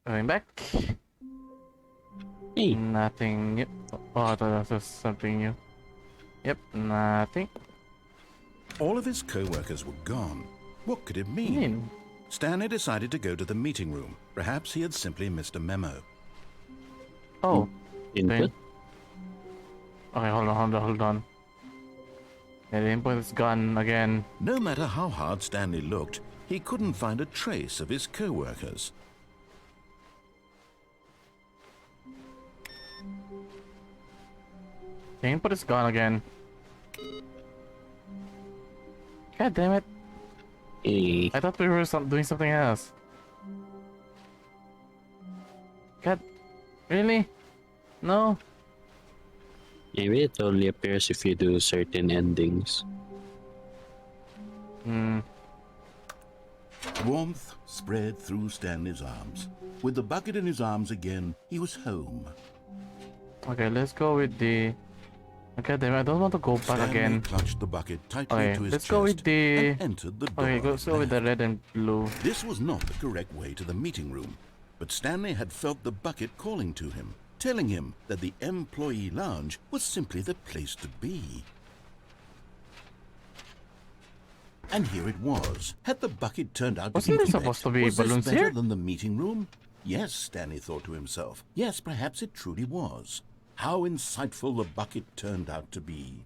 Going back. Hey, Nothing. Yep. Oh, I thought that was something new. Yep. Nothing. All of his co-workers were gone. What could it I mean? mean, Stanley decided to go to the meeting room. Perhaps he had simply missed a memo. oh. input. Okay, hold on. Yeah, the input is gone again. No matter how hard Stanley looked, he couldn't find a trace of his co-workers. The input is gone again. God damn it. Hey, I thought we were doing something else. God. Really? No? maybe it only appears if you do certain endings. Hmm. Warmth spread through Stanley's arms. With the bucket in his arms again, he was home. Okay, let's go with the... Okay, damn it, I don't want to go back Stanley again. clutched the bucket tightly Okay, to his let's chest go with the... and entered the door. Okay, on his go with the left. red and blue. This was not the correct way to the meeting room, but Stanley had felt the bucket calling to him, telling him that the employee lounge was simply the place to be. And here it was. Had the bucket turned out to Wasn't be there correct? supposed to be Was this balloons better here? than the meeting room? Yes, Stanley thought to himself. Yes, perhaps it truly was. How insightful the bucket turned out to be.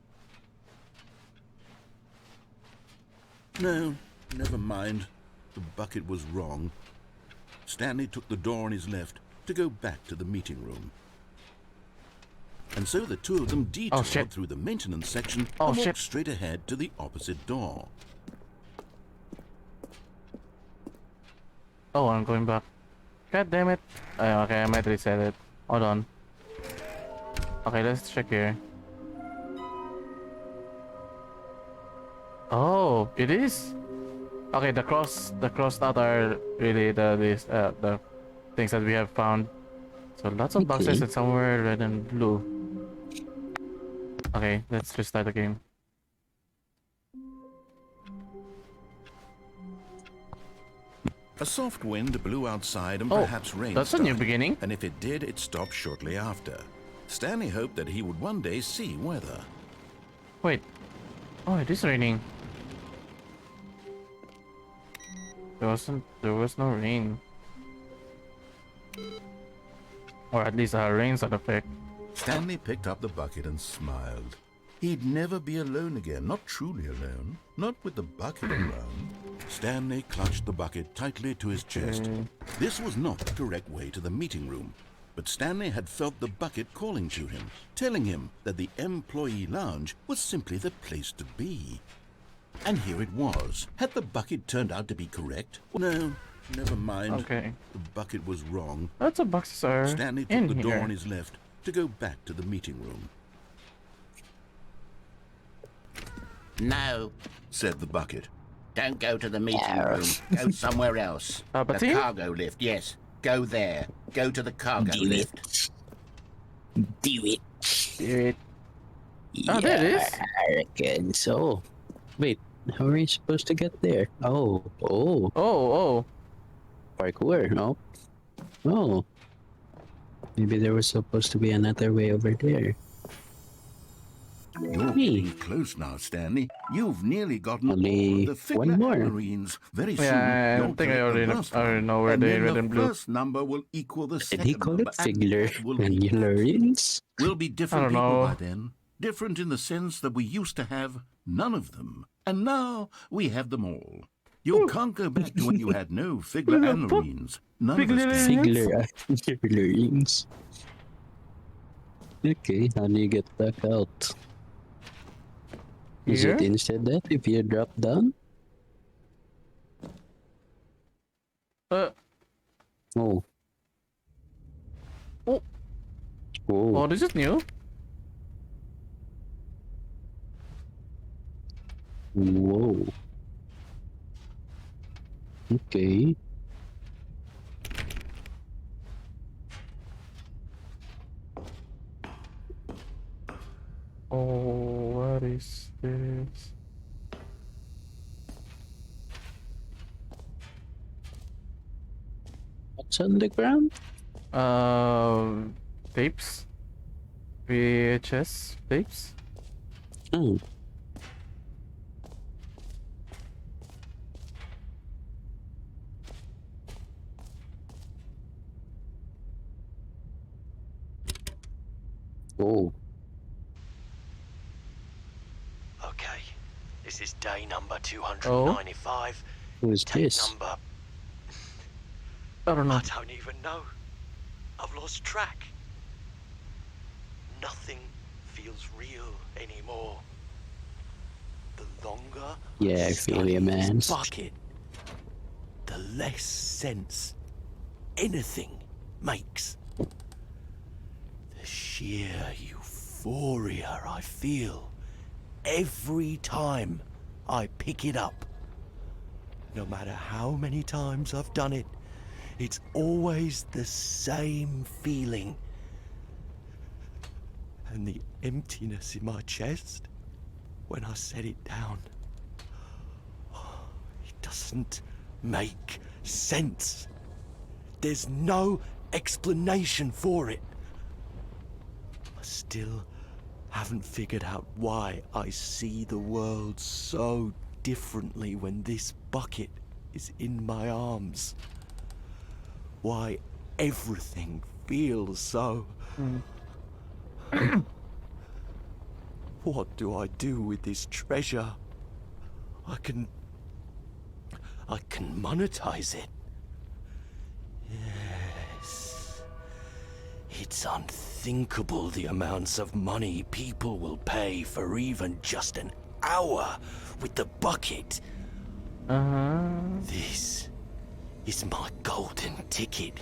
No, never mind. The bucket was wrong. Stanley took the door on his left to go back to the meeting room. And so the two of them detoured shit. through the maintenance section Oh, and shit. walked straight ahead to the opposite door. Oh, I'm going back. God damn it. Okay, I might reset it. Hold on. Okay, let's check here. Oh, it is. Okay, the crossed out are really the things that we have found. So lots of boxes Okay. and somewhere red and blue. Okay, let's restart the game. A soft wind blew outside and Oh, perhaps rain that's a new started. beginning. And if it did, it stopped shortly after. Stanley hoped that he would one day see weather. Wait. Oh, it is raining. There was no rain. Or at least a rain side effect. Stanley picked up the bucket and smiled. He'd never be alone again, not truly alone, not with the bucket around. Stanley clutched the bucket tightly to his chest. This was not the correct way to the meeting room, but Stanley had felt the bucket calling to him, telling him that the employee lounge was simply the place to be. And here it was. Had the bucket turned out to be correct? No, never mind. Okay. The bucket was wrong. Lots of boxes are Stanley took in the door here. on his left to go back to the meeting room. No, Said the bucket. don't go to the meeting room. Go somewhere else. But The here? cargo lift, yes. Go there. Go to the cargo Do lift. it. Do it. It. Yeah, Oh, there it is. I reckon so. Wait, how are you supposed to get there? Oh, Oh. parkour, no? Oh. Maybe there was supposed to be another way over there. You're Hey. getting close now, Stanley. You've nearly gotten Only all of the one Figler more. Marines. Very soon, Yeah, I you'll think I collect already the know, last I already one. know where And the then red the and blue. first number will equal the Did second he call number, it and Figler that will and be Yularians? We'll be different I don't people know. by then. Different in the sense that we used to have none of them. And now we have them all. You can't go back to when you had no Figler What and the fuck? Marines. None of us Figler can. and- Figler and Yularians. Okay, how do you get back out? Is it Here? instead that if you drop down? Uh. Oh. Oh. Oh. Oh, this is new. Whoa. Okay. Oh, what is this? What's What's on the ground? Tapes. VHS tapes. Oh. Oh. Okay, this is day number 295. Who's Tape this? number... I don't know. I don't even know. I've lost track. Nothing feels real anymore. The longer Yeah, I feel you, man. this bucket, the less sense anything makes. The sheer euphoria I feel every time I pick it up. No matter how many times I've done it, it's always the same feeling. And the emptiness in my chest when I set it down. It doesn't make sense. There's no explanation for it. I still haven't figured out why I see the world so differently when this bucket is in my arms. Why everything feels so... What do I do with this treasure? I can monetize it. Yes. It's unthinkable the amounts of money people will pay for even just an hour with the bucket. This is my golden ticket.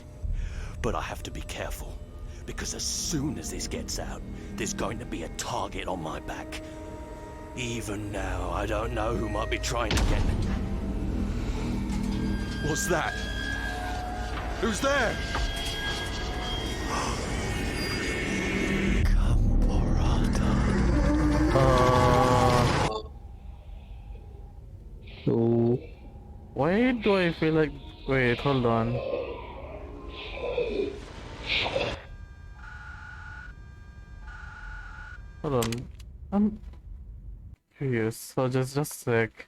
But I have to be careful, because as soon as this gets out, there's going to be a target on my back. Even now, I don't know who might be trying to get me. What's that? Who's there? Oh. Why do I feel like... Wait, hold on. Hold on. I'm curious. So just a sec.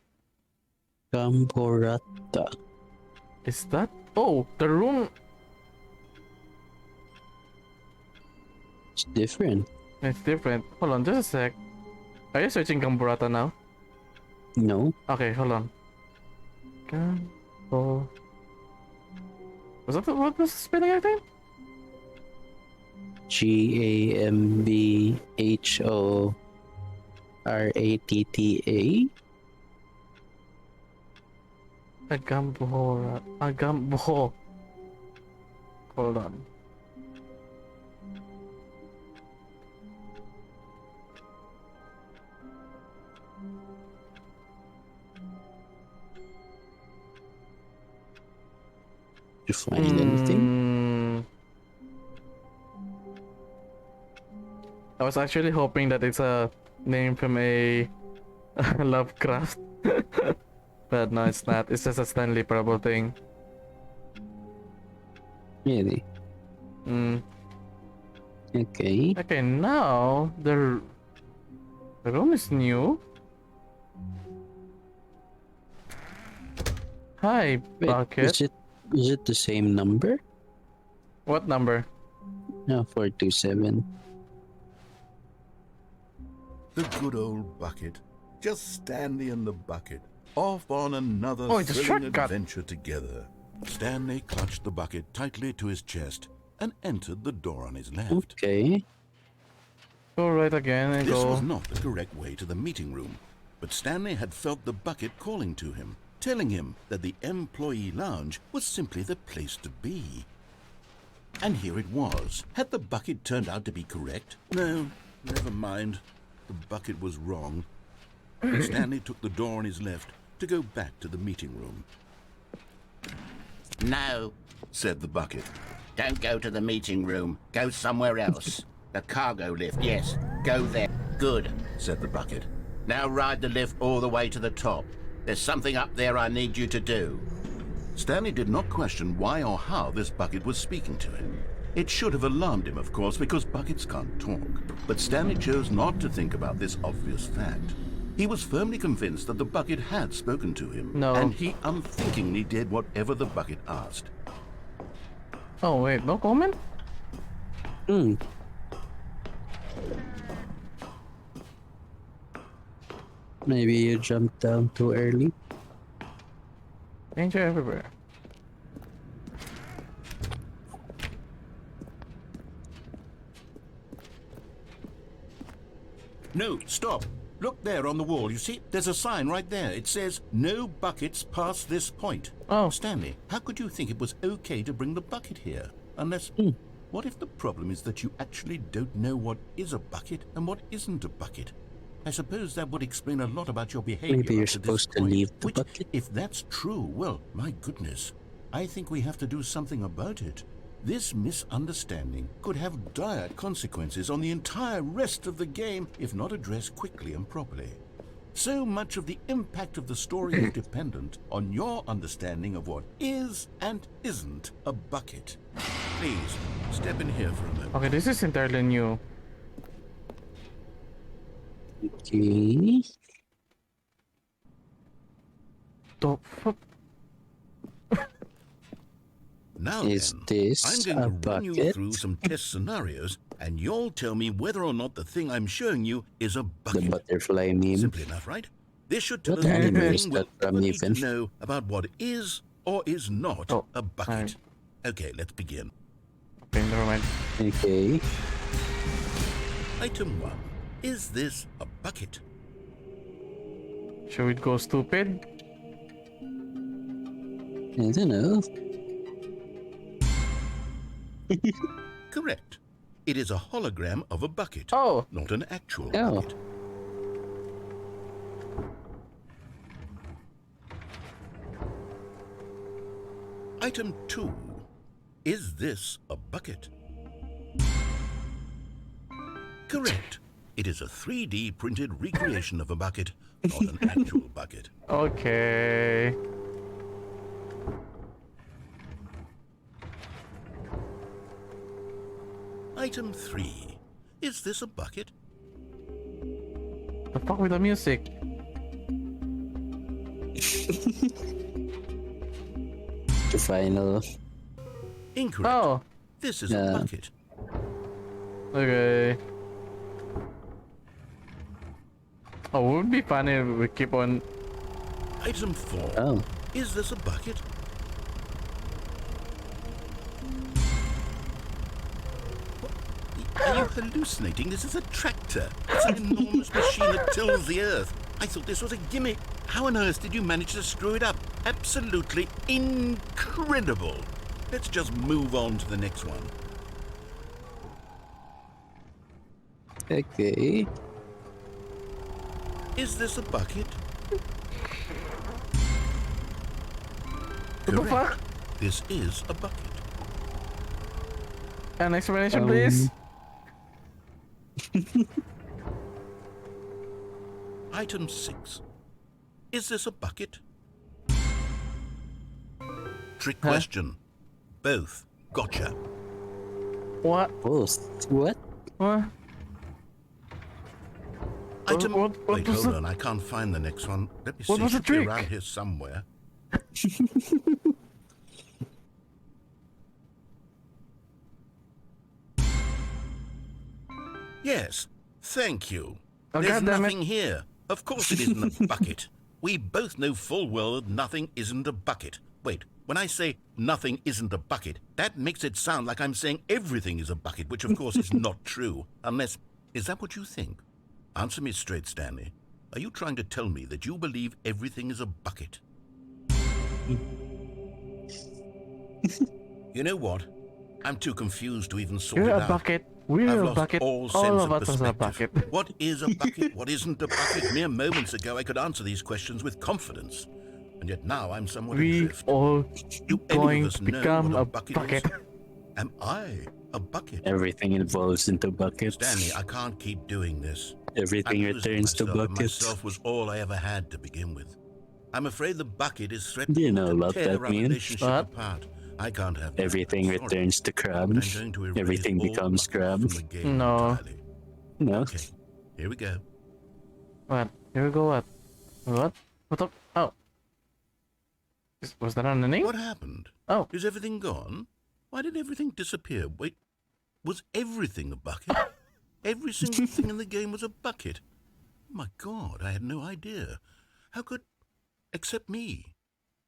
Gamborata. Is that... Oh, the room... It's different. It's different. Hold on, just a sec. Are you searching Gamburata now? No. Okay, hold on. Gambo... Was that what was the spelling again? Gamboratta. Agambora... Agambo... Hold on. Did you find anything? I was actually hoping that it's a name from a Lovecraft. But no, it's not. It's just a Stanley Parable thing. Really? Okay. Okay, now the room is new. Hi, Wait, Bucket. is it the same number? What number? No, 427. The good old bucket. Just Stanley and the bucket. Off on another Oh, it's a thrilling shortcut. adventure together. Stanley clutched the bucket tightly to his chest and entered the door on his left. Okay. Go right again and This go. was not the correct way to the meeting room, but Stanley had felt the bucket calling to him, telling him that the employee lounge was simply the place to be. And here it was. Had the bucket turned out to be correct? No, never mind. The bucket was wrong. And Stanley took the door on his left to go back to the meeting room. No, Said the bucket. don't go to the meeting room. Go somewhere else. The cargo lift, yes. Go there. Good. Said the bucket. Now ride the lift all the way to the top. There's something up there I need you to do. Stanley did not question why or how this bucket was speaking to him. It should have alarmed him, of course, because buckets can't talk. But Stanley chose not to think about this obvious fact. He was firmly convinced that the bucket had spoken to him. No. And he unthinkingly did whatever the bucket asked. Oh wait, no comment? Maybe you jumped down too early. Danger everywhere. No, stop. Look there on the wall. You see, there's a sign right there. It says, no buckets past this point. Oh. Stanley, how could you think it was okay to bring the bucket here? Unless, what if the problem is that you actually don't know what is a bucket and what isn't a bucket? I suppose that would explain a lot about your behavior. Maybe you're up to this supposed to point, leave the which, bucket. if that's true, well, my goodness, I think we have to do something about it. This misunderstanding could have dire consequences on the entire rest of the game if not addressed quickly and properly. So much of the impact of the story is dependent on your understanding of what is and isn't a bucket. Please, step in here for a moment. Okay, this is entirely new. Okay. The fuck? Now Is then, this I'm going a to run you bucket? through some test scenarios, and you'll tell me whether or not the thing I'm showing you is a The bucket. butterfly meme. Simple enough, right? This should tell What us anime is everything that we'll from ever need to even? know about what is or is not Oh, a bucket. Okay, let's begin. Okay, never mind. Okay. Item 1. Is this a bucket? Should we go stupid? I don't know. Correct. It is a hologram of a bucket, Oh! not an actual Oh. bucket. Item 2. Is this a bucket? Correct. It is a 3D printed recreation of a bucket, not an actual bucket. Okay. Item 3. Is this a bucket? The fuck with the music? The final. Incorrect. Oh! This is a Yeah. bucket. Okay. Oh, it would be funny if we keep on. Item 4. Oh. Is this a bucket? What? Are you hallucinating? This is a tractor. It's an enormous machine that tills the earth. I thought this was a gimmick. How on earth did you manage to screw it up? Absolutely incredible. Let's just move on to the next one. Okay. Is this a bucket? What the fuck? This is a bucket. An explanation, please? Item 6. Is this a bucket? Trick Huh? question. Both. Gotcha. What? Both. What? What? Item. what Wait, was hold it? on. I can't find the next one. Let me What see. was It the should be trick? around here somewhere. Yes. Thank you. Oh, There's goddammit. nothing here. Of course it isn't a bucket. We both know full well that nothing isn't a bucket. Wait, when I say nothing isn't a bucket, that makes it sound like I'm saying everything is a bucket, which of course is not true. Unless, is that what you think? Answer me straight, Stanley. Are you trying to tell me that you believe everything is a bucket? You know what? I'm too confused to even sort You're it a out. bucket. I've We're a lost bucket. all All sense of us is a perspective. bucket. What is a bucket? What isn't a bucket? Mere moments ago, I could answer these questions with confidence, and yet now I'm somewhat We adrift. all Do any going of us to know become what a a bucket bucket. is? Am I a bucket? Everything evolves into buckets. Stanley, I can't keep doing this. Everything I'm losing returns to myself, and buckets. myself was all I ever had to begin with. I'm afraid the bucket is threatening Do you know to what tear that our means? relationship What? apart. I can't have that. Everything I'm sorry, returns to but I'm crabs. going to erase Everything all becomes buckets from crabs. the game No. entirely. No. Okay, here we go. What? Here we go. What? What? What the? Oh. Was that on the name? What happened? Oh. Is everything gone? Why did everything disappear? Wait, was everything a bucket? Every single thing in the game was a bucket. My God, I had no idea. How could... Except me.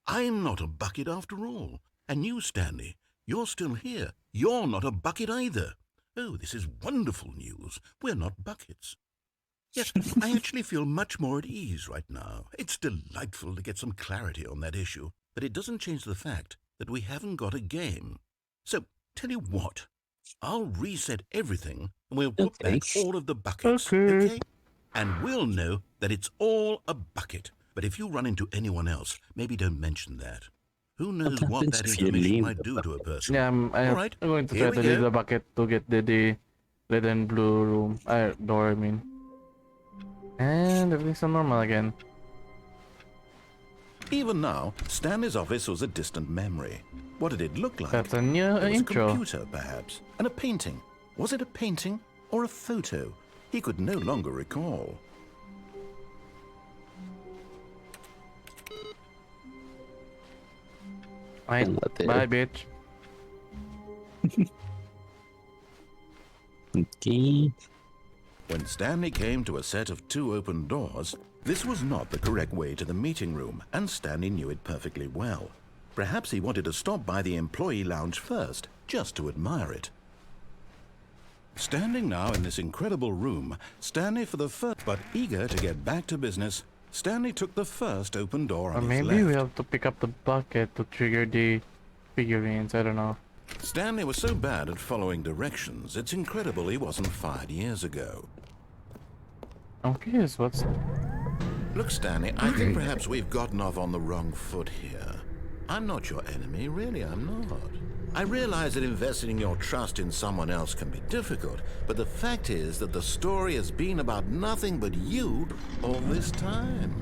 I'm not a bucket after all. And you, Stanley, you're still here. You're not a bucket either. Oh, this is wonderful news. We're not buckets. Yes, I actually feel much more at ease right now. It's delightful to get some clarity on that issue. But it doesn't change the fact that we haven't got a game. So, tell you what. I'll reset everything and we'll put back all of the buckets. Okay. And we'll know that it's all a bucket. But if you run into anyone else, maybe don't mention that. Who knows what happens that if you information leave might the do to a person? Yeah, All right, I'm going to here try we to leave go. the bucket to get the red and blue room. Door, I mean. And everything's normal again. Even now, Stanley's office was a distant memory. What did it look like? That's a new It was intro. a computer, perhaps, and a painting. Was it a painting or a photo? He could no longer recall. Bye, bye, bitch. Okay. When Stanley came to a set of 2 open doors, this was not the correct way to the meeting room, and Stanley knew it perfectly well. Perhaps he wanted to stop by the employee lounge first, just to admire it. Standing now in this incredible room, Stanley for the first, but eager to get back to business, Stanley took the first open door Or on his maybe we left. have to pick up the bucket to trigger the figurines. I don't know. Stanley was so bad at following directions, it's incredible he wasn't fired years ago. I'm curious what's... Look, Stanley, I think perhaps we've gotten off on the wrong foot here. I'm not your enemy, really, I'm not. I realize that investing your trust in someone else can be difficult, but the fact is that the story has been about nothing but you all this time.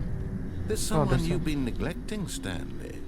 There's someone you've been neglecting, Stanley.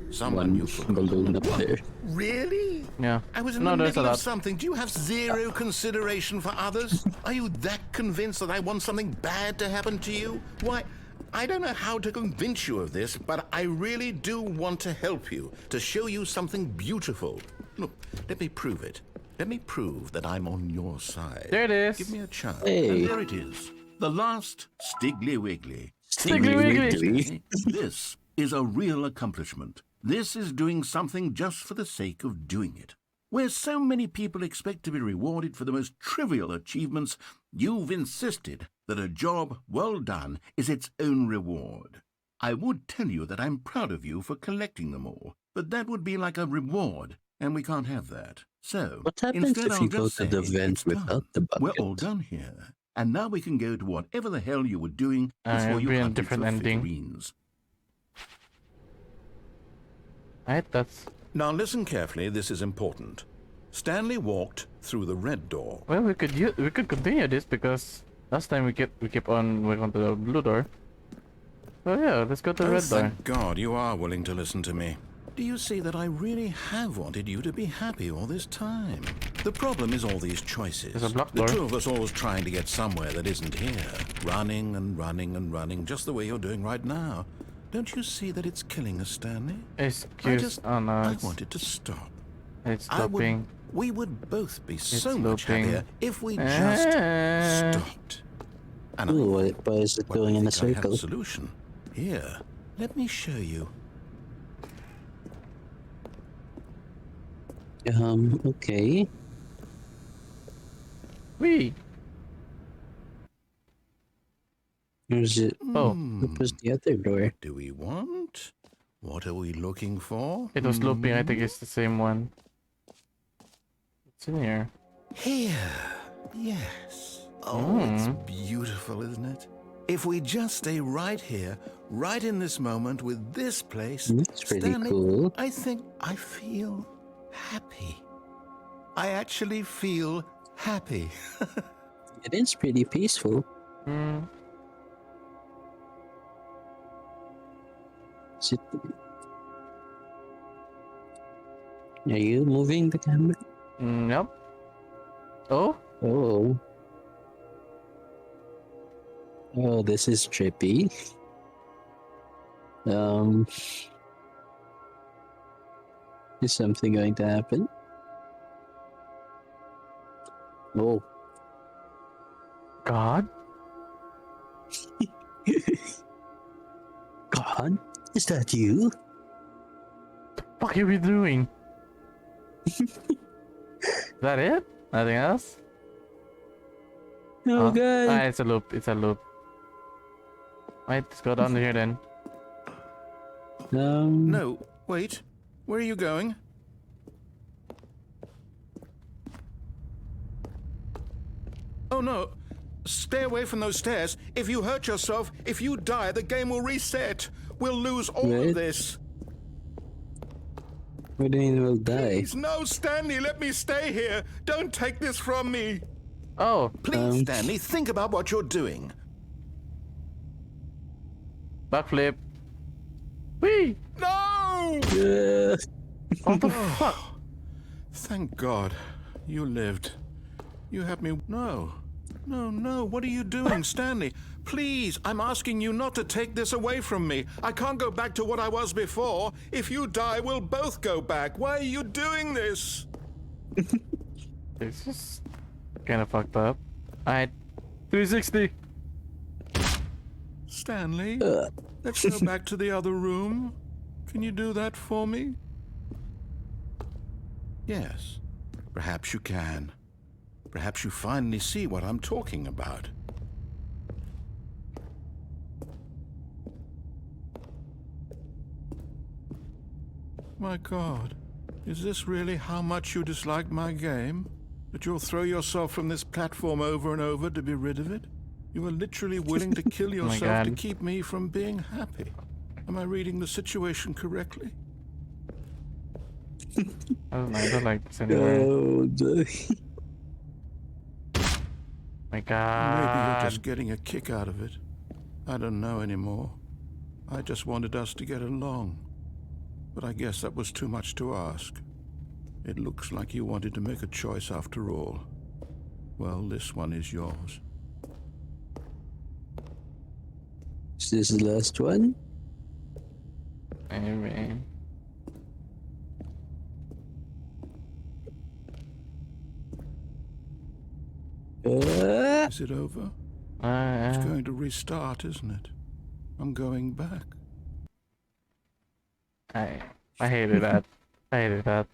Someone you've forgotten balloon up about. there. Really? Yeah. I was in No, the there's a middle of lot. something. Do you have zero consideration for others? Are you that convinced that I want something bad to happen to you? Why, I don't know how to convince you of this, but I really do want to help you, to show you something beautiful. Look, let me prove it. Let me prove that I'm on your side. There it is. Give me a chance. Hey. And there it is. The last Stiggly Wiggly. Stiggly Wiggly. This is a real accomplishment. This is doing something just for the sake of doing it. Where so many people expect to be rewarded for the most trivial achievements, you've insisted that a job well done is its own reward. I would tell you that I'm proud of you for collecting them all, but that would be like a reward, and we can't have that. So, What happens instead if I'll you go just to the say vent it's done. without the bucket? We're all done here. And now we can go to whatever the hell you were doing before it'll you be a hunted different for ending. figurines. Alright, that's... Now listen carefully, this is important. Stanley walked through the red door. Well, we could continue this because last time we kept on going to the blue door. So yeah, let's go to the Oh, red door. thank God you are willing to listen to me. Do you see that I really have wanted you to be happy all this time? The problem is all these choices. There's a block The door. 2 of us always trying to get somewhere that isn't here. Running and running and running, just the way you're doing right now. Don't you see that it's killing us, Stanley? Excuse... Oh no, I it's wanted to stop. it's I would, stopping. we would both be so much looping. happier if we just stopped. And I Ooh, think- why is it well, going I in a think I have circle? solution. Here, let me show you. Okay. Wee! Where's it? Oh, What was the other door? Do we want? What are we looking for? it was looping. I think it's the same one. It's in here. Here. Yes. Oh, it's beautiful, isn't it? If we just stay right here, right in this moment with this place, That's pretty Stanley, cool. I think I feel happy. I actually feel happy. It is pretty peaceful. Hmm. Is it... Are you moving the camera? Yep. Oh, Oh. Oh, this is trippy. Is something going to happen? Oh. God. God? Is that you? What are we doing? Is that it? Nothing else? Oh, Ah, God. it's a loop. It's a loop. Wait, let's go down here then. No, wait. Where are you going? Oh no. Stay away from those stairs. If you hurt yourself, if you die, the game will reset. We'll lose all What? of this. What do you mean we'll die? Please, no, Stanley, let me stay here. Don't take this from me. Oh, Please, Stanley, think about what you're doing. backflip. Whee! No! Yeah. What the fuck? Thank God. You lived. You had me. No. No, what are you doing, Stanley? Please, I'm asking you not to take this away from me. I can't go back to what I was before. If you die, we'll both go back. Why are you doing this? It's just kind of fucked up. Alright, 360. Stanley, let's go back to the other room. Can you do that for me? Yes, perhaps you can. Perhaps you finally see what I'm talking about. My God, is this really how much you dislike my game? That you'll throw yourself from this platform over and over to be rid of it? You are literally willing to kill yourself to God. keep me from being happy. Am I reading the situation correctly? I don't like this anymore. Oh, My Maybe God. you're just getting a kick out of it. I don't know anymore. I just wanted us to get along. But I guess that was too much to ask. It looks like you wanted to make a choice after all. Well, this one is yours. Is this the last one? Maybe. Is it over? It's Uh, going to restart, isn't it? I'm going back. I hated that. I hated that.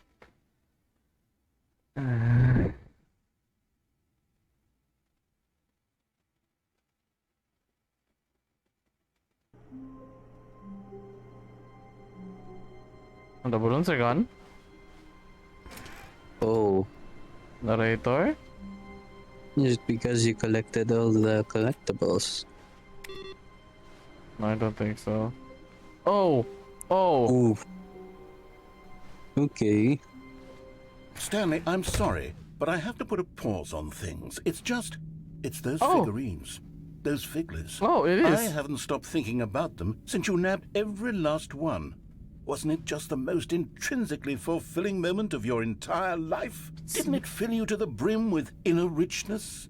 The balloons are gone. Oh, Narrator. just because you collected all the collectibles. No, I don't think so. Oh! Oh! Oh. Okay. Stanley, I'm sorry, but I have to put a pause on things. It's those Oh. figurines. Those figglers. Oh, it is. I haven't stopped thinking about them since you nabbed every last one. Wasn't it just the most intrinsically fulfilling moment of your entire life? Didn't it fill you to the brim with inner richness?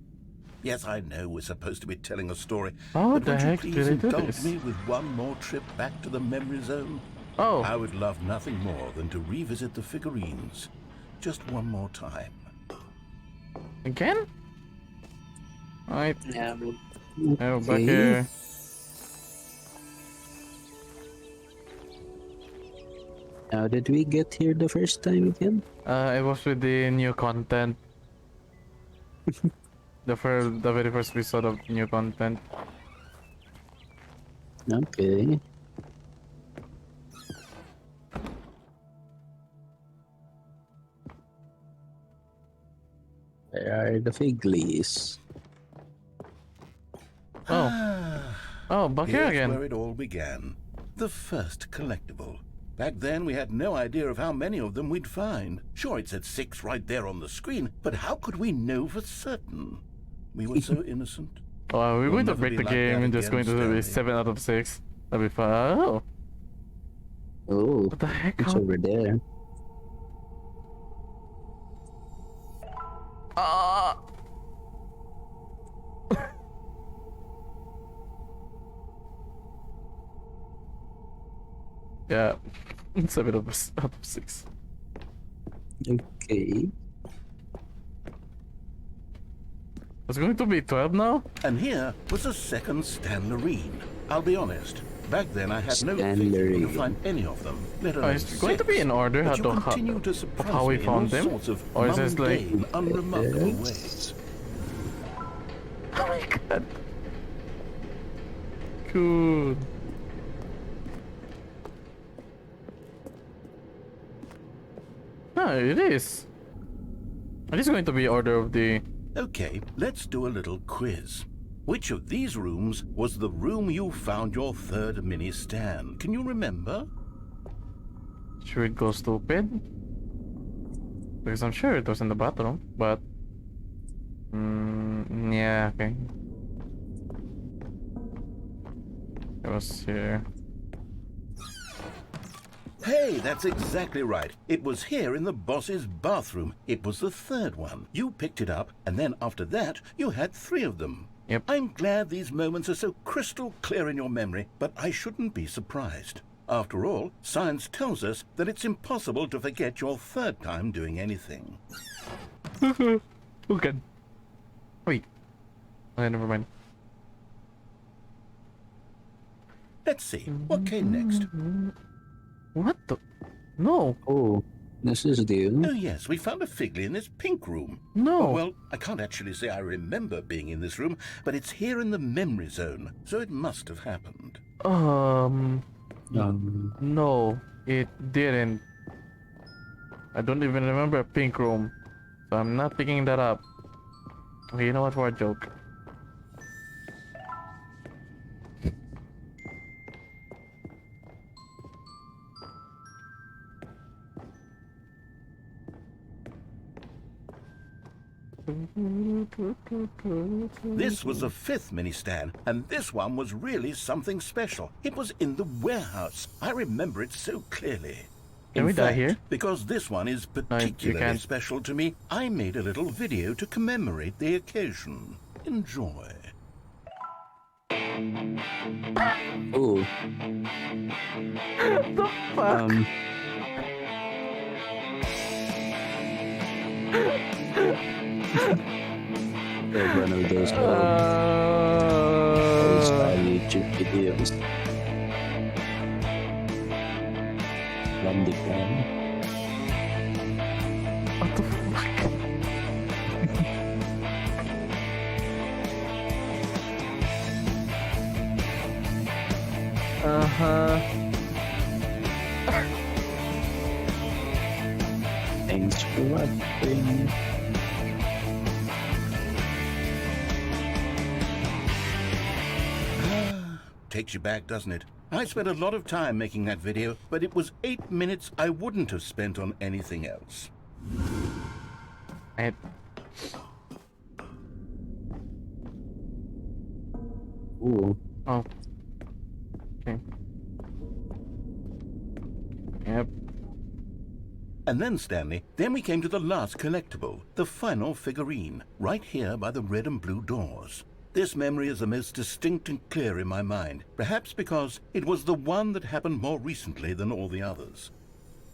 Yes, I know we're supposed to be telling a story, How but the would you heck please did they do indulge this? me with one more trip back to the memory zone? Oh! I would love nothing more than to revisit the figurines. Just one more time. Again? Alright, Yeah. oh, back here. How did we get here the first time again? It was with the new content. The very first episode of new content. Okay. Where are the figlies? Oh. Oh, back here Here's again. where it all began. The first collectible. Back then, we had no idea of how many of them we'd find. Sure, it said 6 right there on the screen, but how could we know for certain? We were so innocent. Oh, we're We'll going to never break be the like game that and just again, going to be Stanley. 7 out of 6. That'll be fun. Oh. Oh, What the heck? it's How? over there. Ah! Yeah, 7 out of 6. Okay. It's going to be 12 now? And here was a second Stanley. I'll be honest. Back then, I had no faith Stanley. you could find any of them. Let Oh, alone it's going to be six. in order But how you to continue to surprise how we me found in all them? sorts of Or is this like- mundane, unremarkable ways. Oh my god. Cool. No, it is. It is going to be order of the... Okay, let's do a little quiz. Which of these rooms was the room you found your third mini stand? Can you remember? Should we go stupid? Because I'm sure it was in the bathroom, but... yeah, okay. It was here. Hey, that's exactly right. It was here in the boss's bathroom. It was the third one. You picked it up, and then after that, you had 3 of them. Yep. I'm glad these moments are so crystal clear in your memory, but I shouldn't be surprised. After all, science tells us that it's impossible to forget your third time doing anything. Okay. Wait. Okay, never mind. Let's see, what came next? What the? No. Oh, this is the... Oh yes, we found a Figley in this pink room. No. Oh, well, I can't actually say I remember being in this room, but it's here in the memory zone, so it must have happened. No, it didn't. I don't even remember a pink room, so I'm not picking that up. Okay, you know what? For a joke. This was the 5th mini stand, and this one was really something special. It was in the warehouse. I remember it so clearly. Can we die fact, here? Because this one is you particularly can't. special to me, I made a little video to commemorate the occasion. Enjoy. Oh. The fuck? One of those YouTube videos. From the ground. What the fuck? Thanks for watching. Takes you back, doesn't it? I spent a lot of time making that video, but it was 8 minutes I wouldn't have spent on anything else. I... Ooh. Oh. Okay. Yep. And then, Stanley, then we came to the last collectible, the final figurine, right here by the red and blue doors. This memory is the most distinct and clear in my mind, perhaps because it was the one that happened more recently than all the others.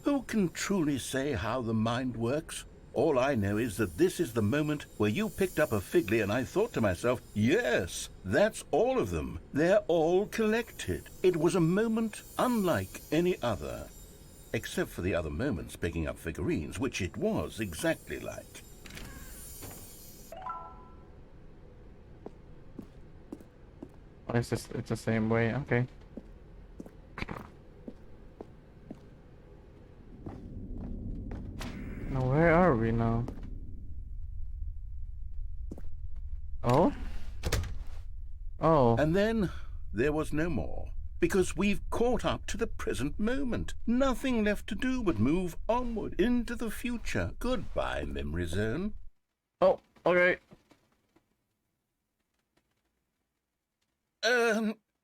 Who can truly say how the mind works? All I know is that this is the moment where you picked up a Figley and I thought to myself, yes, that's all of them. They're all collected. It was a moment unlike any other. Except for the other moments picking up figurines, which it was exactly like. Oh, it's the same way. Okay. Now where are we now? Oh? Oh. And then there was no more. Because we've caught up to the present moment. Nothing left to do but move onward into the future. Goodbye, memory zone. Oh, okay.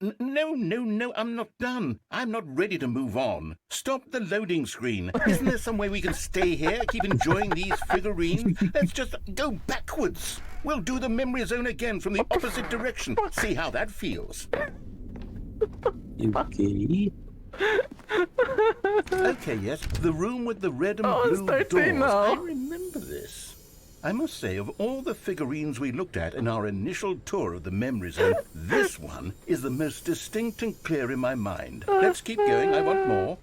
No, I'm not done. I'm not ready to move on. Stop the loading screen. Isn't there some way we can stay here, keep enjoying these figurines? Let's just go backwards. We'll do the memory zone again from the opposite direction. See how that feels. Okay. Okay, yes, the room with the red and it's blue 13 doors. now. I remember this. I must say, of all the figurines we looked at in our initial tour of the memory zone, this one is the most distinct and clear in my mind. Let's keep going. I want more.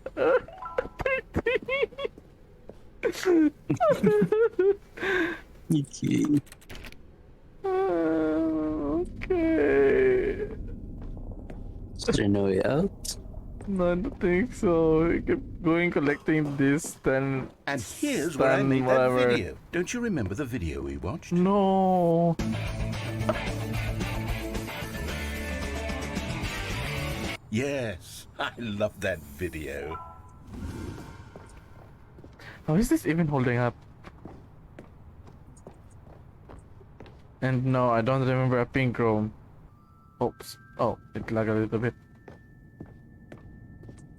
Okay. Okay. Is there no way out? No, I don't think so. We keep going collecting this, then. And here's where I Stan, made whatever. that video. Don't you remember the video we watched? No. Yes, I love that video. How is this even holding up? And no, I don't remember a pink room. Oops. Oh, it lagged a little bit.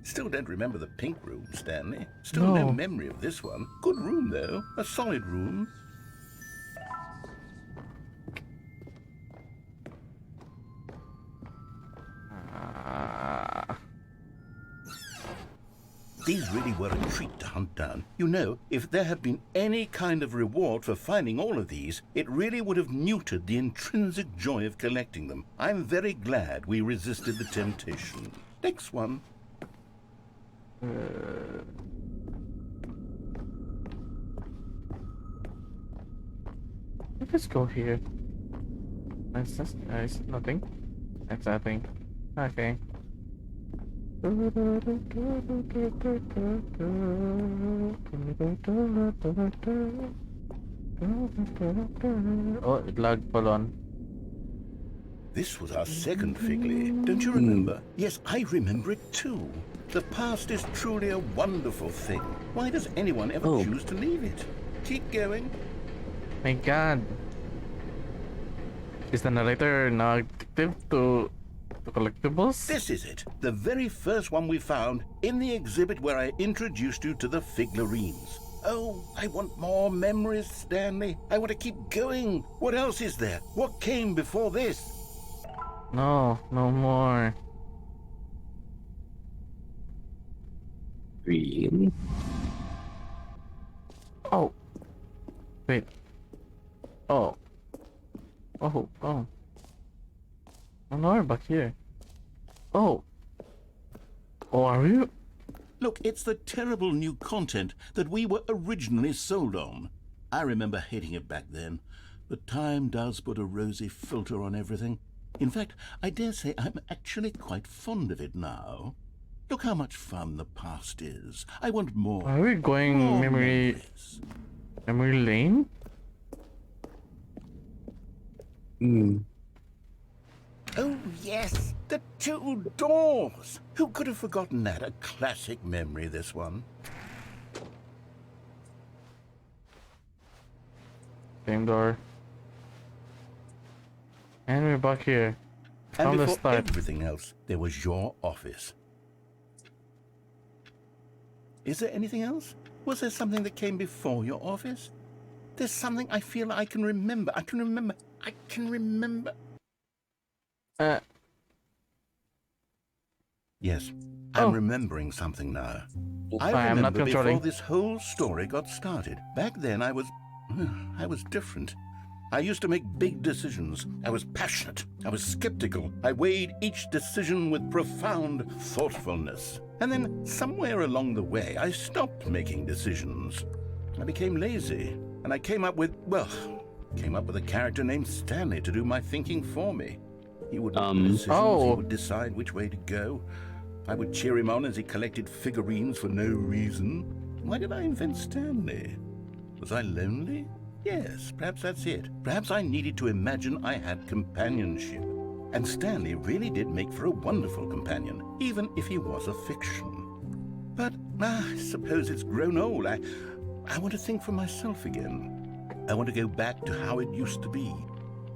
Still don't remember the pink room, Stanley. Still no No. memory of this one. Good room, though. A solid room. These really were a treat to hunt down. You know, if there had been any kind of reward for finding all of these, it really would have neutered the intrinsic joy of collecting them. I'm very glad we resisted the temptation. Next one. Let's go here. Nice, nothing. That's nothing. Okay. Oh, it lagged. Hold on. This was our second Figley. Don't you remember? Yes, I remember it too. The past is truly a wonderful thing. Why does anyone ever Oh. choose to leave it? Keep going. My God. Is the narrator now addictive to collectibles? This is it. The very first one we found in the exhibit where I introduced you to the figurines. Oh, I want more memories, Stanley. I want to keep going. What else is there? What came before this? No, no more. Green. Oh. Wait. Oh. Oh. Oh, no, we're back here. Oh. Oh, are we? Look, it's the terrible new content that we were originally sold on. I remember hating it back then, but time does put a rosy filter on everything. In fact, I dare say I'm actually quite fond of it now. Look how much fun the past is. I want more. Are we going more memory lane? Oh, yes, the two doors. Who could have forgotten that? A classic memory, this one. Same door. And we're back here. And From the before start. everything else, there was your office. Is there anything else? Was there something that came before your office? There's something I feel I can remember. I can remember. Yes, I'm Oh. remembering something now. I I am not remember before controlling. this whole story got started. Back then I was different. I used to make big decisions. I was passionate. I was skeptical. I weighed each decision with profound thoughtfulness. And then somewhere along the way, I stopped making decisions. I became lazy. And I came up with a character named Stanley to do my thinking for me. He would make the decisions. Oh. He would decide which way to go. I would cheer him on as he collected figurines for no reason. Why did I invent Stanley? Was I lonely? Yes, perhaps that's it. Perhaps I needed to imagine I had companionship. And Stanley really did make for a wonderful companion, even if he was a fiction. But I suppose it's grown old. I want to think for myself again. I want to go back to how it used to be.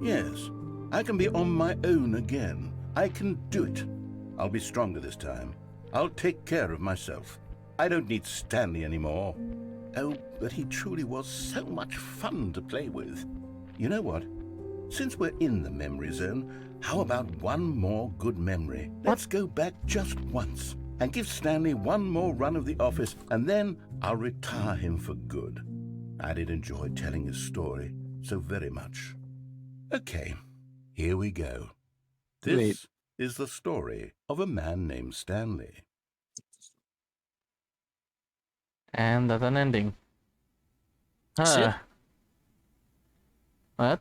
Yes, I can be on my own again. I can do it. I'll be stronger this time. I'll take care of myself. I don't need Stanley anymore. Oh, but he truly was so much fun to play with. You know what? Since we're in the memory zone, how about one more good memory? Let's go back just once and give Stanley one more run of the office, and then I'll retire him for good. I did enjoy telling his story so very much. Okay, here we go. This Wait. is the story of a man named Stanley. And that's an ending. That's it? What?